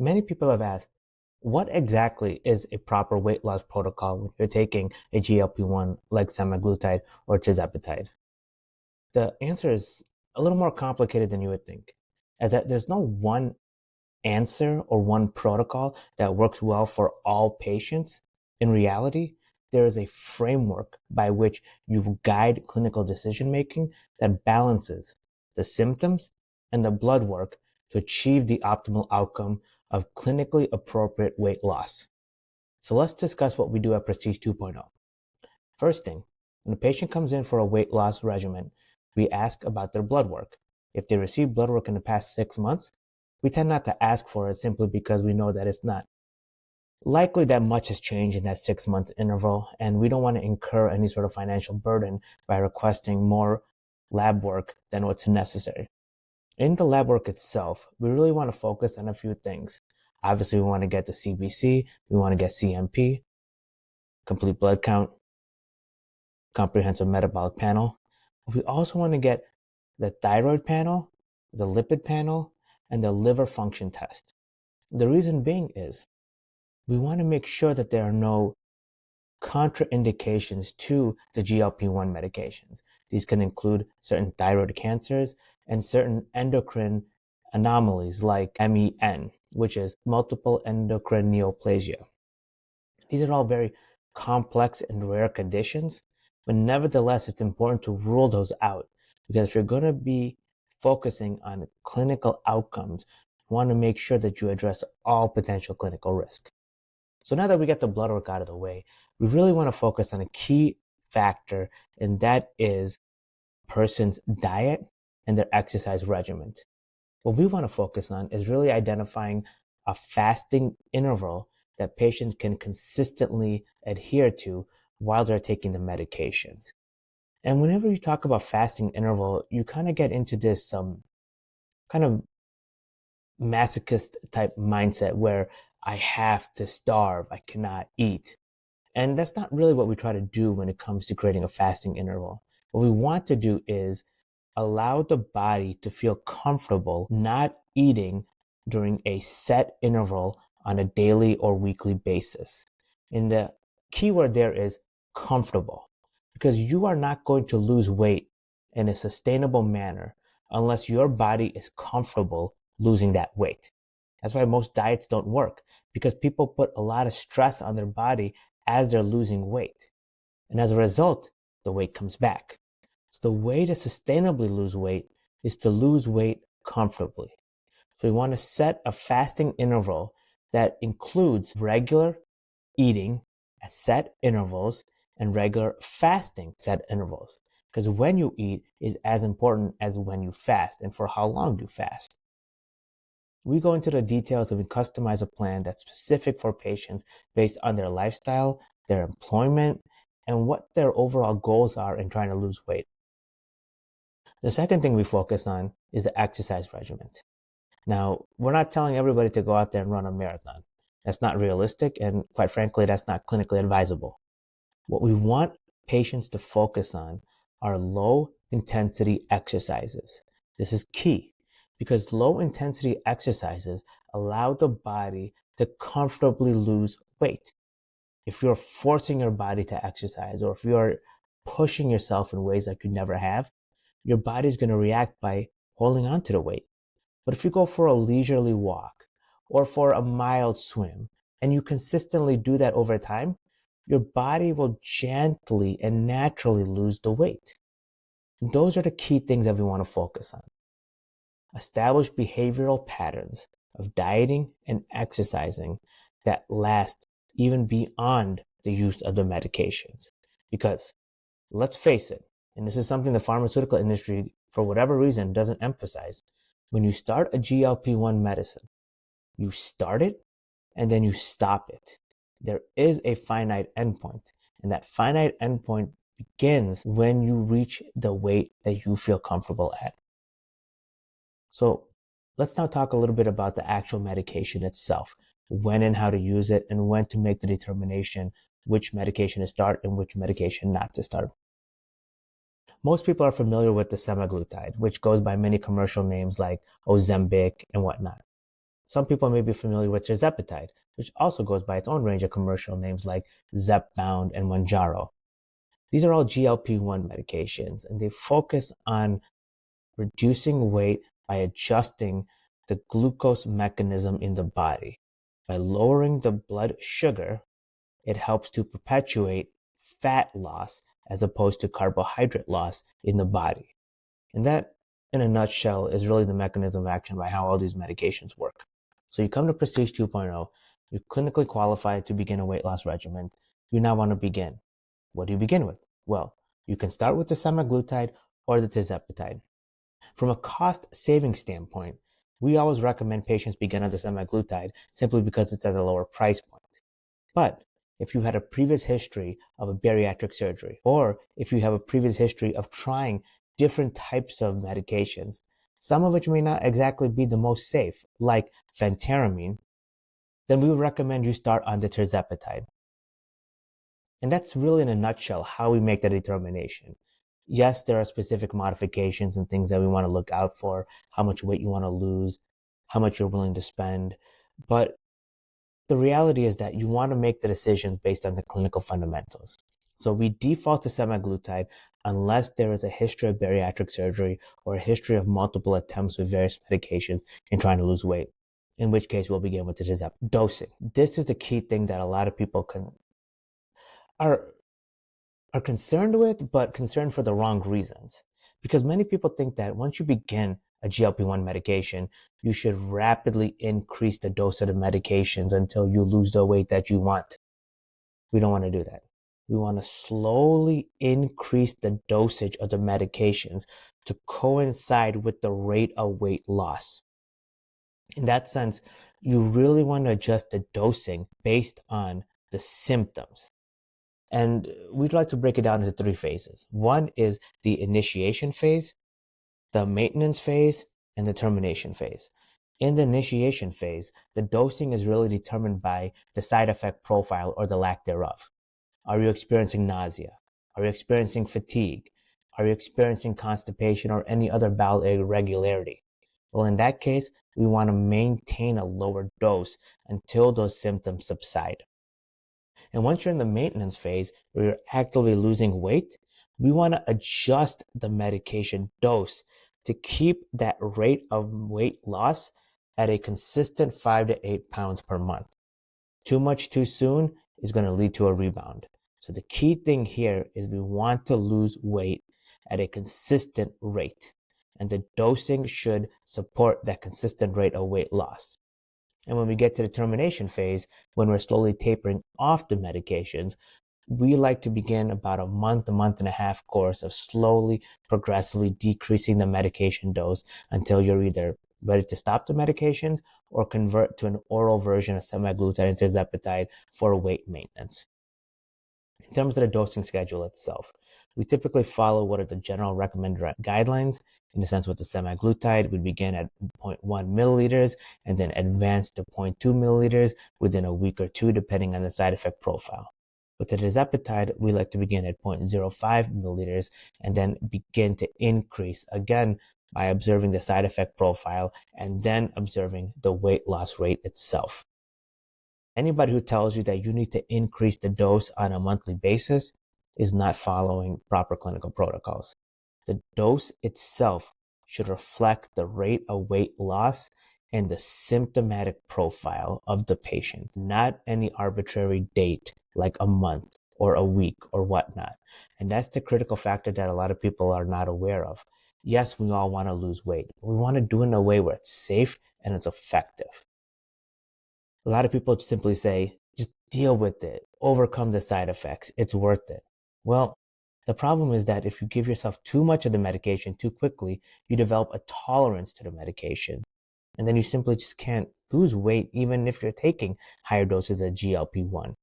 Many people have asked, what exactly is a proper weight loss protocol when you're taking a GLP-1 like semaglutide or terzapatide? The answer is a little more complicated than you would think, as that there's no one answer or one protocol that works well for all patients. In reality, there is a framework by which you guide clinical decision making that balances the symptoms and the blood work to achieve the optimal outcome of clinically appropriate weight loss. So let's discuss what we do at Prestige 2.0. First thing, when a patient comes in for a weight loss regimen, we ask about their blood work. If they received blood work in the past 6 months, we tend not to ask for it simply because we know that it's not likely that much has changed in that 6 month interval, and we don't want to incur any sort of financial burden by requesting more lab work than what's necessary. In the lab work itself, we really want to focus on a few things. Obviously, we want to get the CBC, we want to get CMP, complete blood count, comprehensive metabolic panel. We also want to get the thyroid panel, the lipid panel, and the liver function test. The reason being is we want to make sure that there are no contraindications to the GLP-1 medications. These can include certain thyroid cancers and certain endocrine anomalies like MEN, which is multiple endocrine neoplasia. These are all very complex and rare conditions, but nevertheless, it's important to rule those out because if you're going to be focusing on clinical outcomes, you want to make sure that you address all potential clinical risk. So now that we get the blood work out of the way, we really want to focus on a key factor, and that is a person's diet and their exercise regimen. What we want to focus on is really identifying a fasting interval that patients can consistently adhere to while they're taking the medications. And whenever you talk about fasting interval, you kind of get into this kind of masochist type mindset where I have to starve, I cannot eat. And that's not really what we try to do when it comes to creating a fasting interval. What we want to do is allow the body to feel comfortable not eating during a set interval on a daily or weekly basis. And the key word there is comfortable, because you are not going to lose weight in a sustainable manner unless your body is comfortable losing that weight. That's why most diets don't work, because people put a lot of stress on their body as they're losing weight. And as a result, the weight comes back. So the way to sustainably lose weight is to lose weight comfortably. So we want to set a fasting interval that includes regular eating at set intervals and regular fasting set intervals. Because when you eat is as important as when you fast and for how long you fast. We go into the details and we customize a plan that's specific for patients based on their lifestyle, their employment, and what their overall goals are in trying to lose weight. The second thing we focus on is the exercise regimen. Now, we're not telling everybody to go out there and run a marathon. That's not realistic, and quite frankly, that's not clinically advisable. What we want patients to focus on are low intensity exercises. This is key because low intensity exercises allow the body to comfortably lose weight. If you're forcing your body to exercise, or if you're pushing yourself in ways that you never have, your body's going to react by holding on to the weight. But if you go for a leisurely walk or for a mild swim, and you consistently do that over time, your body will gently and naturally lose the weight. And those are the key things that we want to focus on. Establish behavioral patterns of dieting and exercising that last even beyond the use of the medications. Because let's face it, and this is something the pharmaceutical industry, for whatever reason, doesn't emphasize. When you start a GLP-1 medicine, you start it and then you stop it. There is a finite endpoint, and that finite endpoint begins when you reach the weight that you feel comfortable at. So let's now talk a little bit about the actual medication itself, when and how to use it, and when to make the determination which medication to start and which medication not to start. Most people are familiar with the semaglutide, which goes by many commercial names like Ozempic and whatnot. Some people may be familiar with terzapatide, which also goes by its own range of commercial names like Zepbound and Mounjaro. These are all GLP-1 medications, and they focus on reducing weight by adjusting the glucose mechanism in the body. By lowering the blood sugar, it helps to perpetuate fat loss as opposed to carbohydrate loss in the body. And that, in a nutshell, is really the mechanism of action by how all these medications work. So you come to Prestige 2.0, you're clinically qualified to begin a weight loss regimen. You now want to begin. What do you begin with? Well, you can start with the semaglutide or the terzapatide. From a cost saving standpoint, we always recommend patients begin on the semaglutide simply because it's at a lower price point. But if you had a previous history of a bariatric surgery, or if you have a previous history of trying different types of medications, some of which may not exactly be the most safe, like phentermine, then we would recommend you start on the terzapatide. And that's really in a nutshell how we make that determination. Yes, there are specific modifications and things that we want to look out for, how much weight you want to lose, how much you're willing to spend. But the reality is that you want to make the decisions based on the clinical fundamentals. So we default to semaglutide unless there is a history of bariatric surgery or a history of multiple attempts with various medications in trying to lose weight, in which case we'll begin with the tirzepatide. Dosing. This is the key thing that a lot of people are concerned with, but concerned for the wrong reasons. Because many people think that once you begin a GLP-1 medication, you should rapidly increase the dose of the medications until you lose the weight that you want. We don't want to do that. We want to slowly increase the dosage of the medications to coincide with the rate of weight loss. In that sense, you really want to adjust the dosing based on the symptoms. And we'd like to break it down into three phases. One is the initiation phase, the maintenance phase, and the termination phase. In the initiation phase, the dosing is really determined by the side effect profile or the lack thereof. Are you experiencing nausea? Are you experiencing fatigue? Are you experiencing constipation or any other bowel irregularity? Well, in that case, we want to maintain a lower dose until those symptoms subside. And once you're in the maintenance phase where you're actively losing weight, we want to adjust the medication dose to keep that rate of weight loss at a consistent 5 to 8 pounds per month. Too much too soon is going to lead to a rebound. So the key thing here is we want to lose weight at a consistent rate, and the dosing should support that consistent rate of weight loss. And when we get to the termination phase, when we're slowly tapering off the medications, we like to begin about a month and a half course of slowly, progressively decreasing the medication dose until you're either ready to stop the medications or convert to an oral version of semaglutide and tirzepatide for weight maintenance. In terms of the dosing schedule itself, we typically follow what are the general recommended guidelines. In the sense with the semaglutide, we begin at 0.1 milliliters and then advance to 0.2 milliliters within a week or two, depending on the side effect profile. With the tirzepatide, we like to begin at 0.05 milliliters and then begin to increase again by observing the side effect profile and then observing the weight loss rate itself. Anybody who tells you that you need to increase the dose on a monthly basis is not following proper clinical protocols. The dose itself should reflect the rate of weight loss and the symptomatic profile of the patient, not any arbitrary date like a month or a week or whatnot. And that's the critical factor that a lot of people are not aware of. Yes, we all want to lose weight. We want to do it in a way where it's safe and it's effective. A lot of people simply say, just deal with it, overcome the side effects, it's worth it. Well, the problem is that if you give yourself too much of the medication too quickly, you develop a tolerance to the medication. And then you simply just can't lose weight even if you're taking higher doses of GLP-1.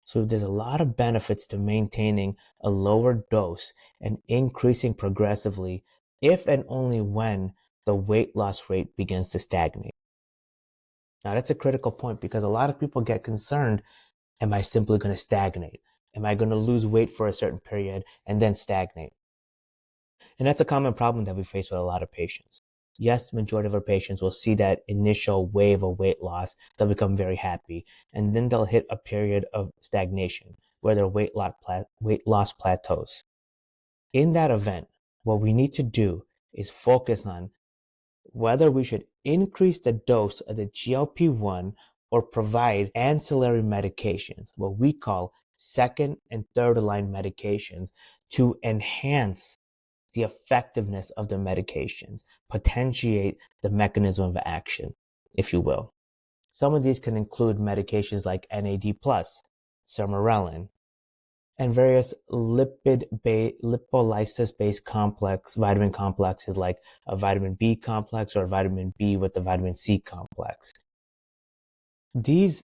So there's a lot of benefits to maintaining a lower dose and increasing progressively if and only when the weight loss rate begins to stagnate. Now that's a critical point because a lot of people get concerned, am I simply going to stagnate? Am I going to lose weight for a certain period and then stagnate? And that's a common problem that we face with a lot of patients. yes, the majority of our patients will see that initial wave of weight loss. They'll become very happy, and then they'll hit a period of stagnation where their weight loss plateaus. In that event, what we need to do is focus on whether we should increase the dose of the GLP-1 or provide ancillary medications, what we call second and third line medications, to enhance the effectiveness of the medications, potentiate the mechanism of action, if you will. Some of these can include medications like NAD+, sermorelin, and various lipolysis-based vitamin complexes like a vitamin B complex or vitamin B with the vitamin C complex. These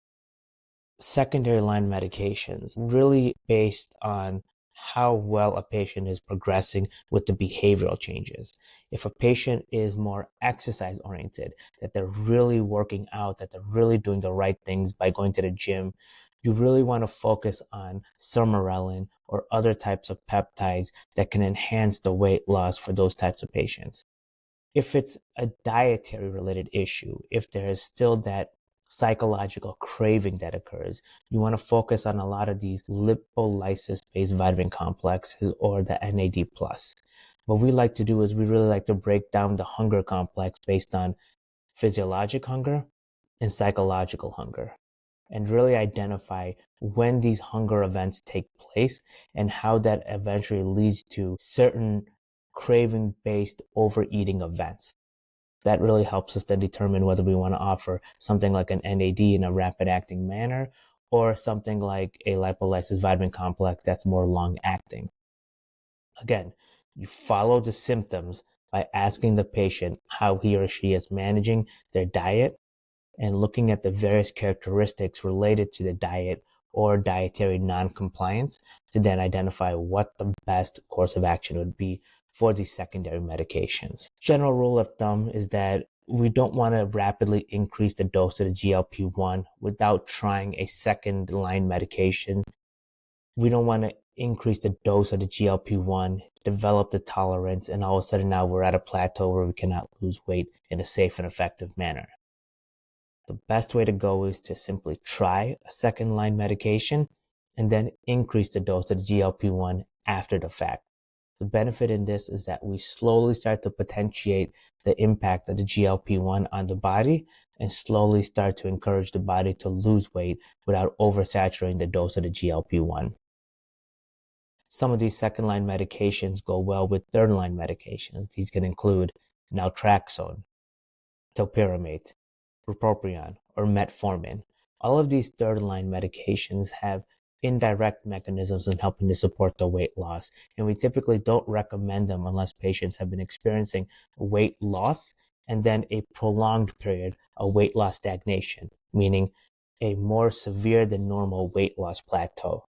secondary line medications really based on how well a patient is progressing with the behavioral changes. If a patient is more exercise oriented, that they're really working out, that they're really doing the right things by going to the gym, you really want to focus on sermorelin or other types of peptides that can enhance the weight loss for those types of patients. If it's a dietary related issue, if there is still that psychological craving that occurs, you want to focus on a lot of these lipolysis-based vitamin complexes or the NAD+. What we like to do is we really like to break down the hunger complex based on physiologic hunger and psychological hunger, and really identify when these hunger events take place and how that eventually leads to certain craving-based overeating events. That really helps us then determine whether we want to offer something like an NAD in a rapid acting manner or something like a lipolysis vitamin complex that's more long acting. Again, you follow the symptoms by asking the patient how he or she is managing their diet and looking at the various characteristics related to the diet or dietary non-compliance to then identify what the best course of action would be for these secondary medications. General rule of thumb is that we don't want to rapidly increase the dose of the GLP-1 without trying a second line medication. We don't want to increase the dose of the GLP-1, develop the tolerance, and all of a sudden now we're at a plateau where we cannot lose weight in a safe and effective manner. The best way to go is to simply try a second line medication and then increase the dose of the GLP-1 after the fact. The benefit in this is that we slowly start to potentiate the impact of the GLP-1 on the body and slowly start to encourage the body to lose weight without oversaturating the dose of the GLP-1. Some of these second line medications go well with third line medications. These can include naltrexone, topiramate, bupropion, or metformin. All of these third line medications have indirect mechanisms in helping to support the weight loss, and we typically don't recommend them unless patients have been experiencing weight loss and then a prolonged period of weight loss stagnation, meaning a more severe than normal weight loss plateau.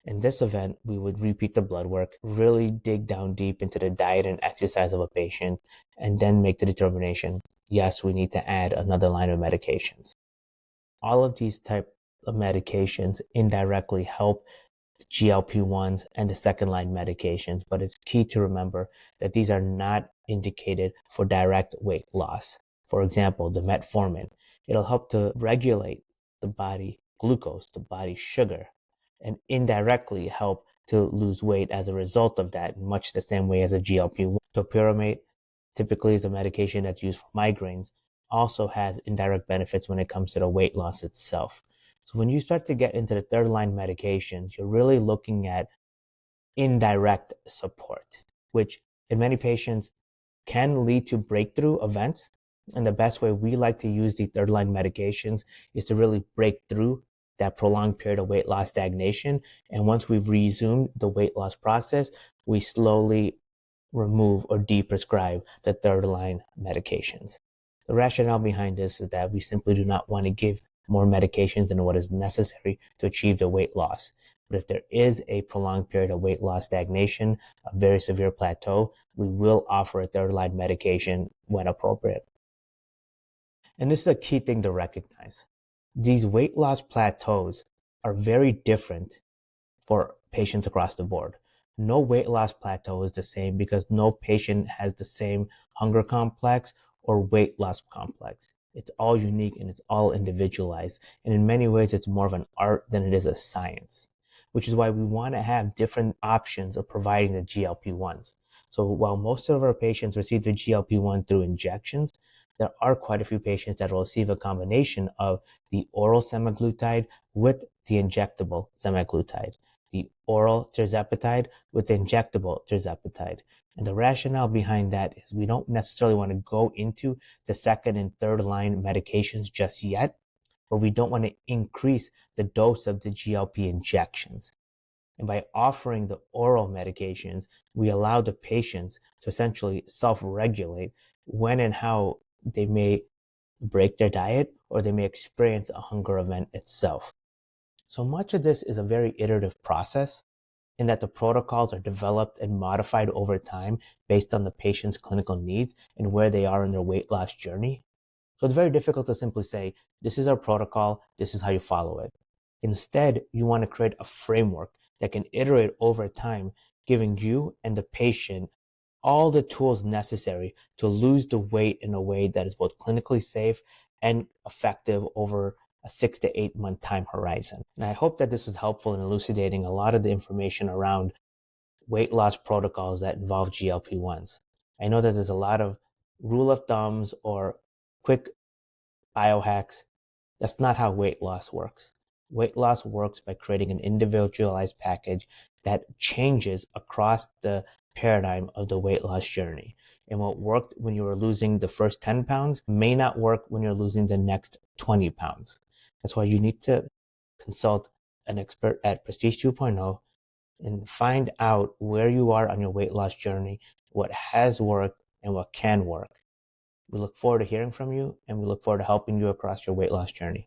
In this event, we would repeat the blood work, really dig down deep into the diet and exercise of a patient, and then make the determination, yes, we need to add another line of medications. All of these type of medications indirectly help the GLP-1s and the second line medications, but it's key to remember that these are not indicated for direct weight loss. For example, the metformin, it'll help to regulate the body glucose, the body sugar, and indirectly help to lose weight as a result of that, in much the same way as a GLP-1. Topiramate typically is a medication that's used for migraines, also has indirect benefits when it comes to the weight loss itself. So when you start to get into the third line medications, you're really looking at indirect support, which in many patients can lead to breakthrough events. And the best way we like to use the third line medications is to really break through that prolonged period of weight loss stagnation. And once we've resumed the weight loss process, we slowly remove or deprescribe the third line medications. The rationale behind this is that we simply do not want to give more medications than what is necessary to achieve the weight loss. But if there is a prolonged period of weight loss stagnation, a very severe plateau, we will offer a third line medication when appropriate. And this is a key thing to recognize. These weight loss plateaus are very different for patients across the board. No weight loss plateau is the same because no patient has the same hunger complex or weight loss complex. It's all unique and it's all individualized. And in many ways, it's more of an art than it is a science, which is why we want to have different options of providing the GLP-1s. So while most of our patients receive the GLP-1 through injections, there are quite a few patients that will receive a combination of the oral semaglutide with the injectable semaglutide, the oral terzapatide with the injectable terzapatide. And the rationale behind that is we don't necessarily want to go into the second and third line medications just yet, but we don't want to increase the dose of the GLP injections. And by offering the oral medications, we allow the patients to essentially self-regulate when and how they may break their diet or they may experience a hunger event itself. So much of this is a very iterative process in that the protocols are developed and modified over time based on the patient's clinical needs and where they are in their weight loss journey. So it's very difficult to simply say, this is our protocol, this is how you follow it. Instead, you want to create a framework that can iterate over time, giving you and the patient all the tools necessary to lose the weight in a way that is both clinically safe and effective over a 6 to 8 month time horizon. And I hope that this was helpful in elucidating a lot of the information around weight loss protocols that involve GLP-1s. I know that there's a lot of rule of thumbs or quick biohacks. That's not how weight loss works. Weight loss works by creating an individualized package that changes across the paradigm of the weight loss journey. And what worked when you were losing the first 10 pounds may not work when you're losing the next 20 pounds. That's why you need to consult an expert at Prestige 2.0 and find out where you are on your weight loss journey, what has worked and what can work. We look forward to hearing from you, and we look forward to helping you across your weight loss journey.